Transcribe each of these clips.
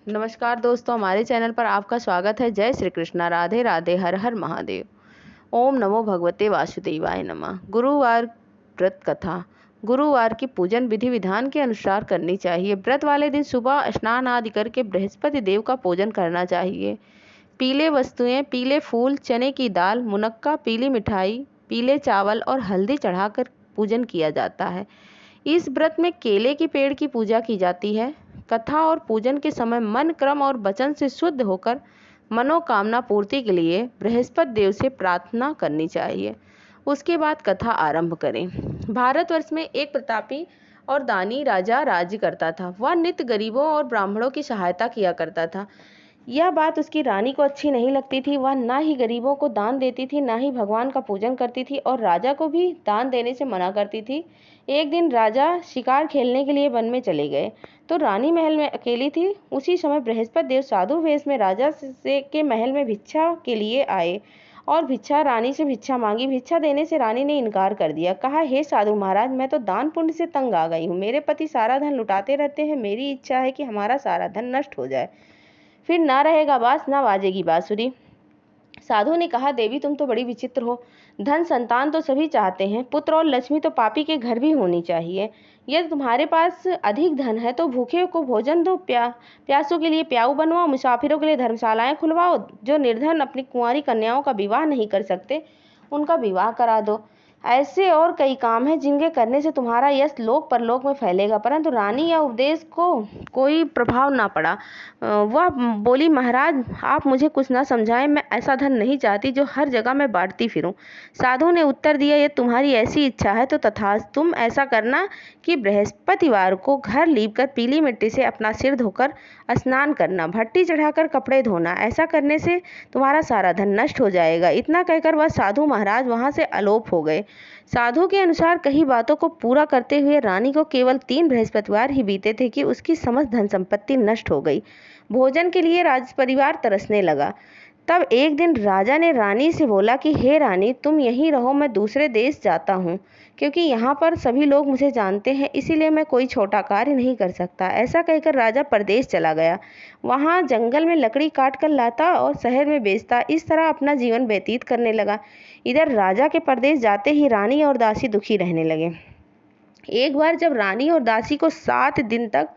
नमस्कार दोस्तों, हमारे चैनल पर आपका स्वागत है। जय श्री कृष्णा, राधे राधे, हर हर महादेव। ओम नमो भगवते वासुदेवाय नमः। गुरुवार व्रत कथा। गुरुवार की पूजन विधि विधान के अनुसार करनी चाहिए। व्रत वाले दिन सुबह स्नान आदि करके बृहस्पति देव का पूजन करना चाहिए। पीले वस्तुएं, पीले फूल, चने की दाल, मुनक्का, पीली मिठाई, पीले चावल और हल्दी चढ़ाकर पूजन किया जाता है। इस व्रत में केले के पेड़ की पूजा की जाती है। कथा और पूजन के समय मन, क्रम और वचन से शुद्ध होकर मनोकामना पूर्ति के लिए बृहस्पति देव से प्रार्थना करनी चाहिए। उसके बाद कथा आरंभ करें। भारतवर्ष में एक प्रतापी और दानी राजा राज्य करता था। वह नित्य गरीबों और ब्राह्मणों की सहायता किया करता था। यह बात उसकी रानी को अच्छी नहीं लगती थी। वह ना ही गरीबों को दान देती थी, ना ही भगवान का पूजन करती थी और राजा को भी दान देने से मना करती थी। एक दिन राजा शिकार खेलने के लिए वन में चले गए तो रानी महल में अकेली थी। उसी समय बृहस्पति देव साधु वेश में राजा से के महल में भिक्षा के लिए आए और रानी से भिक्षा मांगी। भिक्षा देने से रानी ने इनकार कर दिया। कहा, हे साधु महाराज, मैं तो दान पुण्य से तंग आ गई हूँ। मेरे पति सारा धन लुटाते रहते हैं। मेरी इच्छा है कि हमारा सारा धन नष्ट हो जाए, फिर ना रहेगा बांस, ना बाजेगी बांसुरी। साधु ने कहा, देवी तुम तो बड़ी विचित्र हो। धन संतान तो सभी चाहते हैं, पुत्र और लक्ष्मी तो पापी के घर भी होनी चाहिए। यदि तुम्हारे पास अधिक धन है तो भूखे को भोजन दो, प्यासों के लिए प्याऊ बनवाओ, मुसाफिरों के लिए धर्मशालाएं खुलवाओ। जो निर्धन अपनी कुंवारी कन्याओं का विवाह नहीं कर सकते उनका विवाह करा दो। ऐसे और कई काम हैं जिनके करने से तुम्हारा यश लोक परलोक में फैलेगा। परंतु रानी या उपदेश को कोई प्रभाव ना पड़ा। वह बोली, महाराज आप मुझे कुछ ना समझाएं। मैं ऐसा धन नहीं चाहती जो हर जगह मैं बांटती फिरूं। साधु ने उत्तर दिया, यदि तुम्हारी ऐसी इच्छा है तो तथास्तु। तुम ऐसा करना कि बृहस्पतिवार को घर लीपकर पीली मिट्टी से अपना सिर धोकर स्नान करना, भट्टी चढ़ाकर कपड़े धोना। ऐसा करने से तुम्हारा सारा धन नष्ट हो जाएगा। इतना कहकर वह साधु महाराज वहां से अलोप हो गए। साधु के अनुसार कही बातों को पूरा करते हुए रानी को केवल 3 बृहस्पतिवार ही बीते थे कि उसकी समस्त धन संपत्ति नष्ट हो गई। भोजन के लिए राज परिवार तरसने लगा। तब एक दिन राजा ने रानी से बोला कि हे रानी, तुम यहीं रहो, मैं दूसरे देश जाता हूँ, क्योंकि यहाँ पर सभी लोग मुझे जानते हैं, इसीलिए मैं कोई छोटा कार्य नहीं कर सकता। ऐसा कहकर राजा परदेश चला गया। वहाँ जंगल में लकड़ी काट कर लाता और शहर में बेचता। इस तरह अपना जीवन व्यतीत करने लगा। इधर राजा के परदेश जाते ही रानी और दासी दुखी रहने लगे। एक बार जब रानी और दासी को 7 दिन तक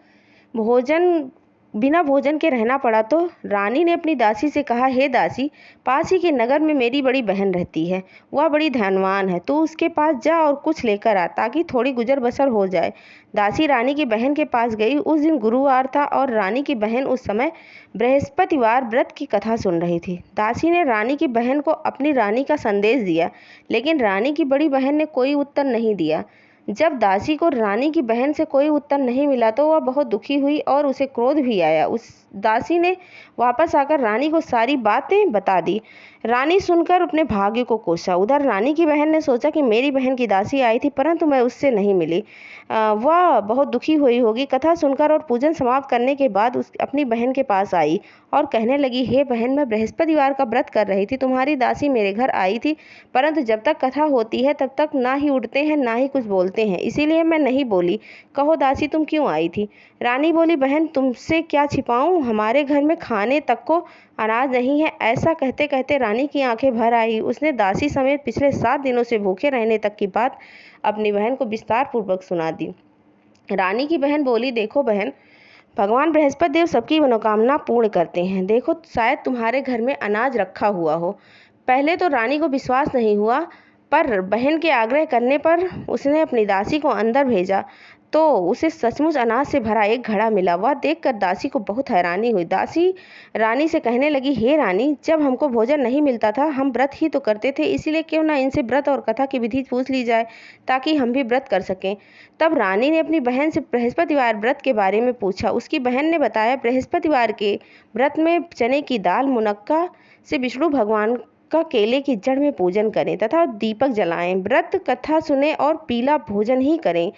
बिना भोजन के रहना पड़ा तो रानी ने अपनी दासी से कहा, हे दासी, पास ही के नगर में मेरी बड़ी बहन रहती है। वह बड़ी धनवान है। तू उसके पास जा और कुछ लेकर आ ताकि थोड़ी गुजर बसर हो जाए। दासी रानी की बहन के पास गई। उस दिन गुरुवार था और रानी की बहन उस समय बृहस्पतिवार व्रत की कथा सुन रही थी। दासी ने रानी की बहन को अपनी रानी का संदेश दिया, लेकिन रानी की बड़ी बहन ने कोई उत्तर नहीं दिया। जब दासी को रानी की बहन से कोई उत्तर नहीं मिला तो वह बहुत दुखी हुई और उसे क्रोध भी आया। उस दासी ने वापस आकर रानी को सारी बातें बता दी। रानी सुनकर अपने भाग्य को कोसा। उधर रानी की बहन ने सोचा कि मेरी बहन की दासी आई थी परंतु मैं उससे नहीं मिली। वह बहुत दुखी हुई होगी। कथा सुनकर और पूजन समाप्त करने के बाद अपनी बहन के पास आई और कहने लगी, हे बहन, मैं बृहस्पतिवार का व्रत कर रही थी। तुम्हारी दासी मेरे घर आई थी, परंतु जब तक कथा होती है तब तक ना ही उठते हैं ना ही कुछ बोलते हैं, इसीलिए मैं नहीं बोली। कहो दासी, तुम क्यों आई थी? रानी बोली, बहन, तुमसे क्या छिपाऊं, हमारे घर में खाने तक को अनाज नहीं है। ऐसा कहते कहते रानी की आंखें भर आई। उसने दासी समेत पिछले 7 दिनों से भूखे रहने तक की बात अपनी बहन को विस्तार पूर्वक सुना दी। रानी की बहन बोली, देखो बहन, भगवान बृहस्पति देव सबकी मनोकामना पूर्ण करते हैं। देखो, शायद तुम्हारे घर में अनाज रखा हुआ हो। पहले तो रानी को विश्वास नहीं हुआ, पर बहन के आग्रह करने पर उसने अपनी दासी को अंदर भेजा तो उसे सचमुच अनाज से भरा एक घड़ा मिला। वह देखकर दासी को बहुत हैरानी हुई। दासी रानी से कहने लगी, हे रानी, जब हमको भोजन नहीं मिलता था हम व्रत ही तो करते थे, इसीलिए क्यों ना इनसे व्रत और कथा की विधि पूछ ली जाए ताकि हम भी व्रत कर सकें। तब रानी ने अपनी बहन से बृहस्पतिवार व्रत के बारे में पूछा। उसकी बहन ने बताया, बृहस्पतिवार के व्रत में चने की दाल, मुनक्का से विष्णु भगवान का केले की जड़ में पूजन करें तथा दीपक जलाएं, व्रत कथा सुने और पीला भोजन ही करें।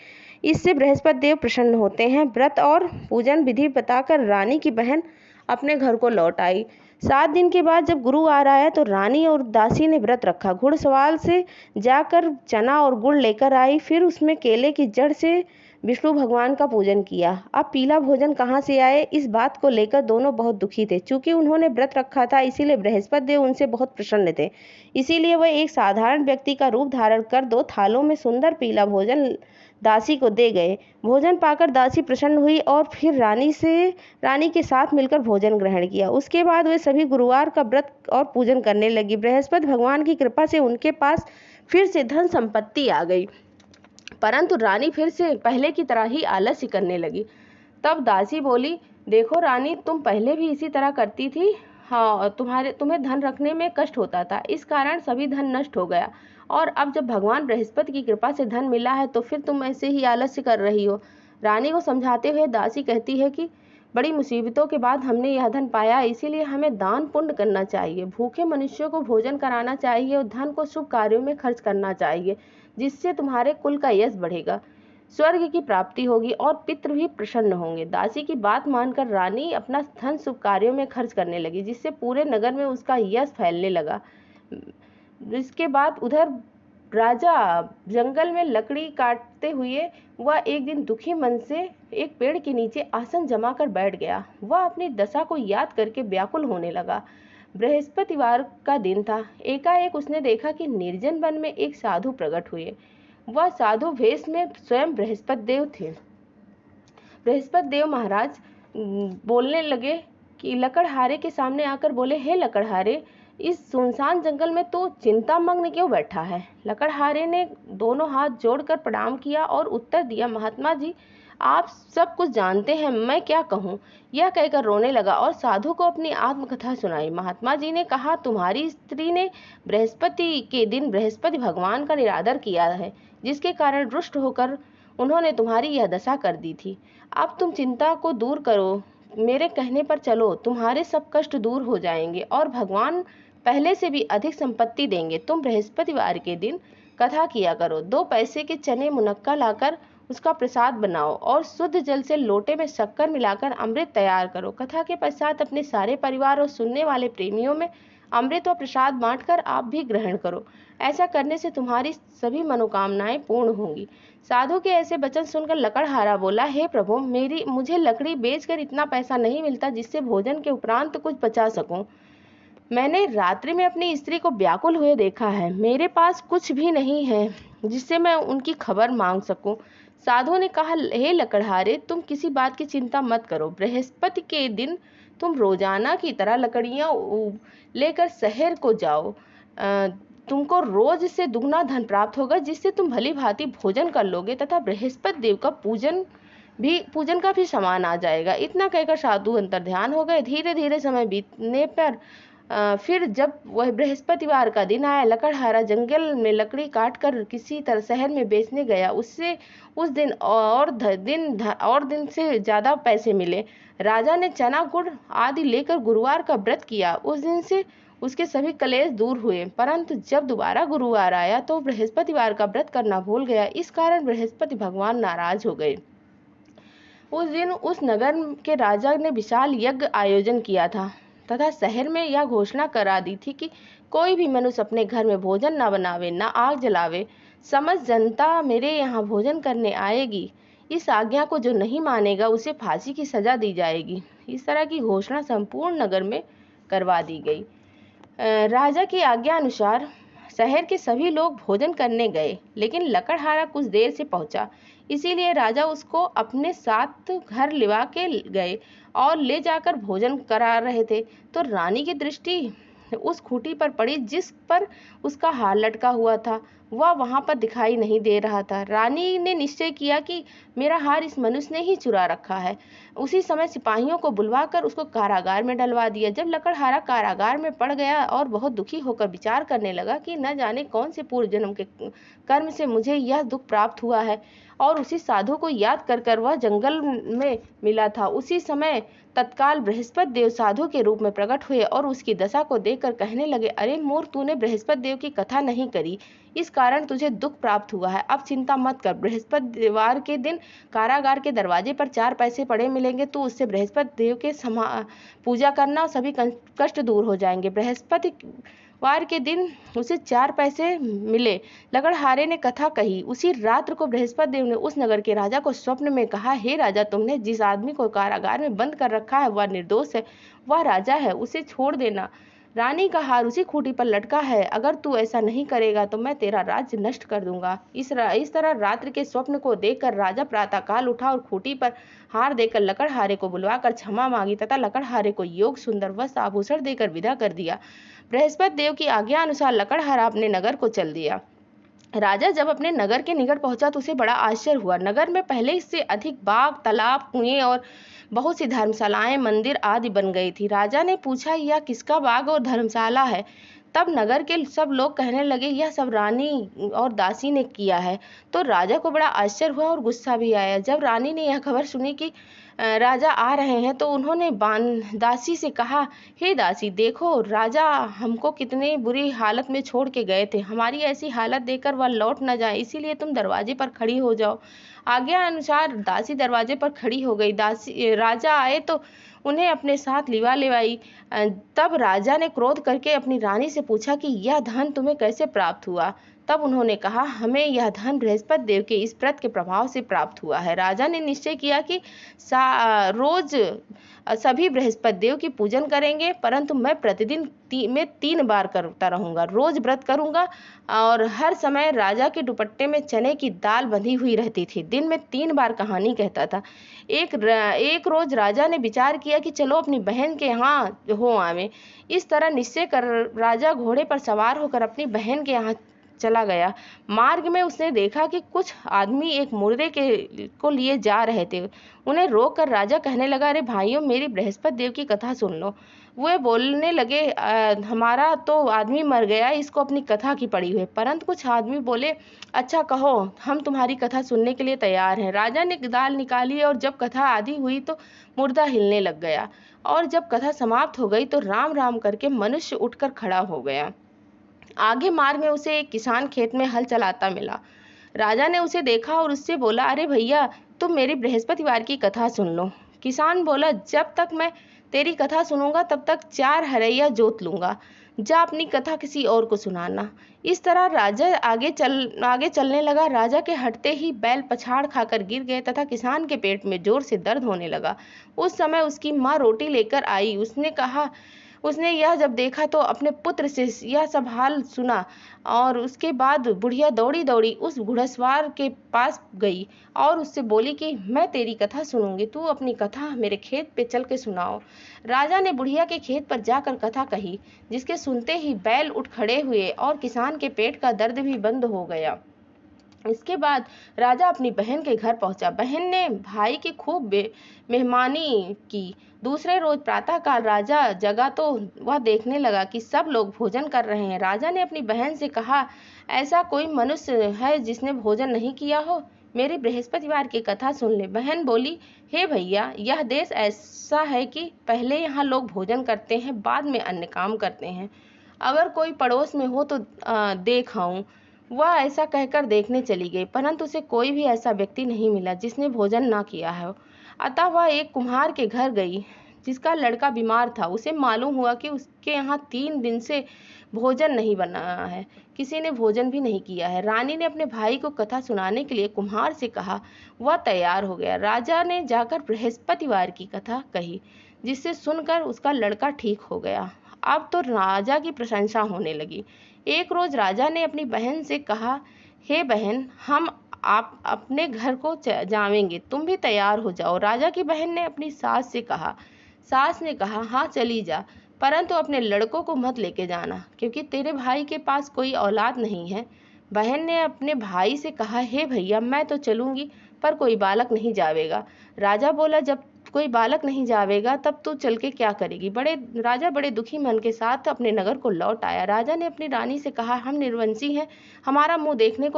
इससे बृहस्पति देव प्रसन्न होते हैं। व्रत और पूजन विधि बताकर रानी की बहन अपने घर को लौट आई। 7 दिन के बाद जब गुरुवार आया तो रानी और दासी ने व्रत रखा। घुड़सवार से जाकर चना और गुड़ लेकर आई, फिर उसमें केले की जड़ से विष्णु भगवान का पूजन किया। अब पीला भोजन कहाँ से आए, इस बात को लेकर दोनों बहुत दुखी थे। चूंकि उन्होंने व्रत रखा था इसीलिए बृहस्पति देव उनसे बहुत प्रसन्न थे। इसीलिए वह एक साधारण व्यक्ति का रूप धारण कर 2 थालों में सुंदर पीला भोजन दासी को दे गए। भोजन पाकर दासी प्रसन्न हुई और फिर रानी के साथ मिलकर भोजन ग्रहण किया। उसके बाद वे सभी गुरुवार का व्रत और पूजन करने लगी। बृहस्पति भगवान की कृपा से उनके पास फिर से धन संपत्ति आ गई, परंतु रानी फिर से पहले की तरह ही आलस्य करने लगी। तब दासी बोली, देखो रानी, तुम पहले भी इसी तरह करती थी। हाँ, तुम्हें धन रखने में कष्ट होता था, इस कारण सभी धन नष्ट हो गया, और अब जब भगवान बृहस्पति की कृपा से धन मिला है तो फिर तुम ऐसे ही आलस्य कर रही हो। रानी को समझाते हुए दासी कहती है कि बड़ी मुसीबतों के बाद हमने यह धन पाया, इसीलिए हमें दान पुण्य करना चाहिए, भूखे मनुष्यों को भोजन कराना चाहिए और धन को शुभ कार्यों में खर्च करना चाहिए, जिससे तुम्हारे कुल का यश बढ़ेगा, स्वर्ग की प्राप्ति होगी और पितृ भी प्रसन्न होंगे। दासी की बात मानकर रानी अपना धन शुभ कार्यों में खर्च करने लगी, जिससे पूरे नगर में उसका यश फैलने लगा। इसके बाद उधर राजा जंगल में लकड़ी काटते हुए वह एक दिन दुखी मन से एक पेड़ के नीचे आसन जमा कर बैठ गया। वह अपनी दशा को याद करके व्याकुल होने लगा। बृहस्पतिवार का दिन था। एकाएक उसने देखा कि निर्जन वन में एक साधु प्रकट हुए। वह साधु वेश में स्वयं बृहस्पति देव थे। बृहस्पति देव महाराज बोलने लगे कि लकड़हारे के सामने आकर बोले, हे लकड़हारे, इस सुनसान जंगल में तो चिंतामग्न क्यों बैठा है। लकड़हारे ने दोनों हाथ जोड़कर प्रणाम किया और उत्तर दिया, महात्मा जी, आप सब कुछ जानते हैं, मैं क्या कहूँ। यह कहकर रोने लगा और साधु को अपनी आत्मकथा सुनाई। महात्मा जी ने कहा, तुम्हारी स्त्री ने बृहस्पति के दिन बृहस्पति भगवान का निरादर किया है, जिसके कारण रुष्ट होकर उन्होंने तुम्हारी यह दशा कर दी थी। अब तुम चिंता को दूर करो, मेरे कहने पर चलो, तुम्हारे सब कष्ट दूर हो जाएंगे और भगवान पहले से भी अधिक संपत्ति देंगे। तुम बृहस्पतिवार के दिन कथा किया करो, 2 पैसे के चने मुनक्का लाकर उसका प्रसाद बनाओ और शुद्ध जल से लोटे में शक्कर मिलाकर अमृत तैयार करो। कथा के पश्चात अपने सारे परिवार और सुनने वाले प्रेमियों में अमृत और प्रसाद बांटकर आप भी ग्रहण करो। ऐसा करने से तुम्हारी सभी मनोकामनाएं पूर्ण होंगी। साधु के ऐसे वचन सुनकर लकड़हारा बोला, हे प्रभु, मुझे लकड़ी बेचकर इतना पैसा नहीं मिलता जिससे भोजन के उपरांत कुछ बचा सकूं। मैंने रात्रि में अपनी स्त्री को व्याकुल हुए देखा है, मेरे पास कुछ भी नहीं है जिससे मैं उनकी खबर मांग सकूं। साधु ने कहा, हे लकड़हारे, तुम किसी बात की चिंता मत करो। बृहस्पति के दिन तुम रोजाना की तरह लकड़ियां लेकर शहर को जाओ। तुमको रोज से दुगना धन प्राप्त होगा, जिससे तुम भली भांति भोजन कर लोगे तथा बृहस्पति देव का पूजन का भी सामान आ जाएगा। इतना कहकर साधु अंतर्ध्यान हो गए। धीरे धीरे समय बीतने पर फिर जब वह बृहस्पतिवार का दिन आया, लकड़हारा जंगल में लकड़ी काटकर किसी तरह शहर में बेचने गया। उससे उस दिन और दिन से ज्यादा पैसे मिले। राजा ने चना गुड़ आदि लेकर गुरुवार का व्रत किया। उस दिन से उसके सभी कलेश दूर हुए, परंतु जब दोबारा गुरुवार आया तो बृहस्पतिवार का व्रत करना भूल गया। इस कारण बृहस्पति भगवान नाराज हो गए। उस दिन उस नगर के राजा ने विशाल यज्ञ आयोजन किया था तथा शहर में यह घोषणा करा दी थी कि कोई भी मनुष्य अपने घर में भोजन न बनावे, न आग जलावे। समस्त जनता मेरे यहाँ भोजन करने आएगी। इस आज्ञा को जो नहीं मानेगा उसे फांसी की सजा दी जाएगी। इस तरह की घोषणा संपूर्ण नगर में करवा दी गई। राजा की आज्ञा अनुसार शहर के सभी लोग भोजन करने गए, लेकिन लकड़हारा कुछ देर से पहुंचा। इसीलिए राजा उसको अपने साथ घर लिवा के गए और ले जाकर भोजन करा रहे थे तो रानी की दृष्टि उस खूंटी पर पड़ी जिस पर उसका हार लटका हुआ था। वह वहां पर दिखाई नहीं दे रहा था। रानी ने निश्चय किया कि मेरा हार इस मनुष्य ने ही चुरा रखा है। उसी समय सिपाहियों को बुलवाकर उसको कारागार में डलवा दिया। जब लकड़हारा कारागार में पड़ गया और बहुत दुखी होकर विचार करने लगा कि न जाने कौन से पूर्व जन्म के कर्म से मुझे यह दुख प्राप्त हुआ है, और उसी साधु को याद कर वह जंगल में मिला था। उसी समय तत्काल बृहस्पति देव साधु के रूप में प्रकट हुए और उसकी दशा को देखकर कहने लगे, अरे मूर्ख, तूने बृहस्पति देव की कथा नहीं करी, इस कारण तुझे दुख प्राप्त हुआ है। अब चिंता मत कर, बृहस्पतिवार के दिन कारागार के दरवाजे पर 4 पैसे पड़े मिलेंगे, तो उससे बृहस्पति देव के पूजा करना और सभी कष्ट दूर हो जाएंगे। बृहस्पति वार के दिन उसे 4 पैसे मिले। लकड़हारे ने कथा कही। उसी रात्र को बृहस्पति देव ने उस नगर के राजा को स्वप्न में कहा, हे राजा, तुमने जिस आदमी को कारागार में बंद कर रखा है वह निर्दोष है, वह राजा है, उसे छोड़ देना। रानी का हार उसी खूंटी पर लटका है, अगर तू ऐसा नहीं करेगा तो मैं तेरा राज्य नष्ट कर दूंगा। इस तरह रात्रि के स्वप्न को देखकर राजा प्रातःकाल उठा और खूंटी पर हार देकर लकड़हारे को बुलवाकर क्षमा मांगी तथा लकड़हारे को योग सुंदर वस्त्र आभूषण देकर विदा कर दिया। बृहस्पति देव की आज्ञा अनुसार लकड़हारा अपने नगर को चल दिया। राजा जब अपने नगर के निकट पहुंचा तो उसे बड़ा आश्चर्य हुआ। नगर में पहले इससे अधिक बाग, तालाब, कुएं और बहुत सी धर्मशालाएं, मंदिर आदि बन गई थी। राजा ने पूछा, यह किसका बाग और धर्मशाला है? तब नगर के सब लोग कहने लगे, यह सब रानी और दासी ने किया है। तो राजा को बड़ा आश्चर्य हुआ और गुस्सा भी आया। जब रानी ने यह खबर सुनी कि राजा आ रहे हैं तो उन्होंने दासी से कहा, हे दासी, देखो राजा हमको कितने बुरी हालत में छोड़ के गए थे, हमारी ऐसी हालत देखकर वह लौट न जाए, इसीलिए तुम दरवाजे पर खड़ी हो जाओ। आज्ञा अनुसार दासी दरवाजे पर खड़ी हो गई। राजा आए तो उन्हें अपने साथ लिवा लेवाई। तब राजा ने क्रोध करके अपनी रानी से पूछा कि यह धन तुम्हें कैसे प्राप्त हुआ? तब उन्होंने कहा, हमें यह धन बृहस्पति देव के इस व्रत के प्रभाव से प्राप्त हुआ है। राजा ने निश्चय किया कि रोज सभी बृहस्पति देव की पूजन करेंगे, परंतु मैं प्रतिदिन में 3 बार करता रहूंगा। रोज व्रत करूंगा और हर समय राजा के दुपट्टे में चने की दाल बंधी हुई रहती थी। दिन में 3 बार कहानी कहता था। एक रोज राजा ने विचार किया कि चलो अपनी बहन के यहाँ हो आवे। इस तरह निश्चय कर राजा घोड़े पर सवार होकर अपनी बहन के यहाँ चला गया। मार्ग में उसने देखा कि कुछ आदमी एक मुर्दे को लिए जा रहे थे। उन्हें रोककर राजा कहने लगा, अरे भाइयों, मेरी बृहस्पति देव की कथा सुन लो। वे बोलने लगे, हमारा तो आदमी मर गया, इसको अपनी कथा की पड़ी हुई। परंतु कुछ आदमी बोले, अच्छा कहो, हम तुम्हारी कथा सुनने के लिए तैयार हैं। राजा ने दाल निकाली और जब कथा आधी हुई तो मुर्दा हिलने लग गया, और जब कथा समाप्त हो गई तो राम राम करके मनुष्य उठकर खड़ा हो गया। आगे मार्ग में उसे एक किसान खेत में हल चलाता मिला। राजा ने उसे देखा और उससे बोला, अरे भैया, तुम मेरी बृहस्पतिवार की कथा सुन लो। किसान बोला, जब तक मैं तेरी कथा सुनूंगा तब तक 4 हरैया जोत लूंगा, जा अपनी कथा किसी और को सुनाना। इस तरह राजा आगे चलने लगा। राजा के हटते ही बैल पछाड़ खाकर गिर गए तथा किसान के पेट में जोर से दर्द होने लगा। उस समय उसकी माँ रोटी लेकर आई। उसने यह जब देखा तो अपने पुत्र से यह सब हाल सुना, और उसके बाद बुढ़िया दौड़ी दौड़ी उस घुड़सवार के पास गई और उससे बोली कि मैं तेरी कथा सुनूंगी, तू अपनी कथा मेरे खेत पे चल के सुनाओ। राजा ने बुढ़िया के खेत पर जाकर कथा कही, जिसके सुनते ही बैल उठ खड़े हुए और किसान के पेट का दर्द भी बंद हो गया। इसके बाद राजा अपनी बहन के घर पहुंचा। बहन ने भाई की खूब मेहमानी की। दूसरे रोज प्रातःकाल राजा जगा तो वह देखने लगा कि सब लोग भोजन कर रहे हैं। राजा ने अपनी बहन से कहा, ऐसा कोई मनुष्य है जिसने भोजन नहीं किया हो? मेरी बृहस्पतिवार की कथा सुन ले। बहन बोली, हे भैया, यह देश ऐसा है कि पहले यहाँ लोग भोजन करते हैं, बाद में अन्य काम करते हैं। अगर कोई पड़ोस में हो तो देख आऊं। वह ऐसा कहकर देखने चली गई, परंतु उसे कोई भी ऐसा व्यक्ति नहीं मिला जिसने भोजन ना किया है। अतः वह एक कुम्हार के घर गई जिसका लड़का बीमार था। उसे मालूम हुआ कि उसके यहाँ 3 दिन से भोजन नहीं बना है, किसी ने भोजन भी नहीं किया है। रानी ने अपने भाई को कथा सुनाने के लिए कुम्हार से कहा। वह तैयार हो गया। राजा ने जाकर बृहस्पतिवार की कथा कही, जिससे सुनकर उसका लड़का ठीक हो गया। अब तो राजा की प्रशंसा होने लगी। एक रोज राजा ने अपनी बहन से कहा, हे बहन, हम आप अपने घर को जावेंगे, तुम भी तैयार हो जाओ। राजा की बहन ने अपनी सास से कहा। सास ने कहा, हाँ चली जा, परंतु अपने लड़कों को मत लेके जाना, क्योंकि तेरे भाई के पास कोई औलाद नहीं है। बहन ने अपने भाई से कहा, हे भैया, मैं तो चलूंगी, पर कोई बालक नहीं जावेगा। राजा बोला, जब कोई बालक नहीं जावेगा तब तू चल के क्या करेगी? राजा बड़े दुखी मन के साथ अपने नगर को लौट आया। राजा ने अपनी रानी से कहा, हम निर्वंशी हैं, हमारा मुंह देखने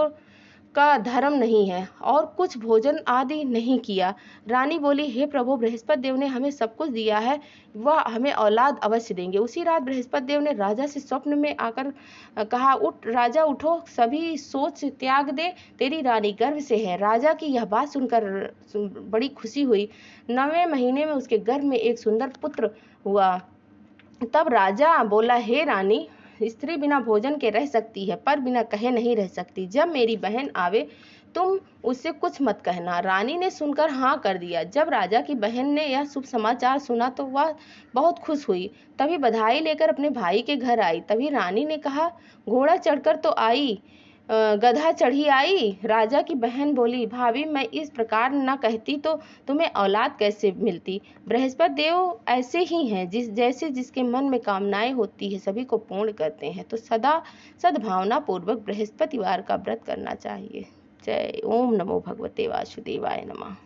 का धर्म नहीं है और कुछ भोजन आदि नहीं किया। रानी बोली, हे प्रभु, बृहस्पति देव ने हमें सब कुछ दिया है, वह हमें औलाद अवश्य देंगे। उसी रात बृहस्पति देव ने राजा से स्वप्न में आकर कहा, उठ राजा, उठो, सभी सोच त्याग दे, तेरी रानी गर्भ से है। राजा की यह बात सुनकर बड़ी खुशी हुई। 9वें महीने में उसके गर्भ में एक सुंदर पुत्र हुआ। तब राजा बोला, हे रानी, स्त्री बिना भोजन के रह सकती है पर बिना कहे नहीं रह सकती। जब मेरी बहन आवे तुम उससे कुछ मत कहना। रानी ने सुनकर हाँ कर दिया। जब राजा की बहन ने यह शुभ समाचार सुना तो वह बहुत खुश हुई। तभी बधाई लेकर अपने भाई के घर आई। तभी रानी ने कहा, घोड़ा चढ़कर तो आई, गधा चढ़ी आई। राजा की बहन बोली, भाभी मैं इस प्रकार न कहती तो तुम्हें औलाद कैसे मिलती। बृहस्पति देव ऐसे ही हैं, जैसे जिसके मन में कामनाएं होती है सभी को पूर्ण करते हैं। तो सदा सद्भावना पूर्वक बृहस्पतिवार का व्रत करना चाहिए। जय ओम नमो भगवते वासुदेवाय नमः।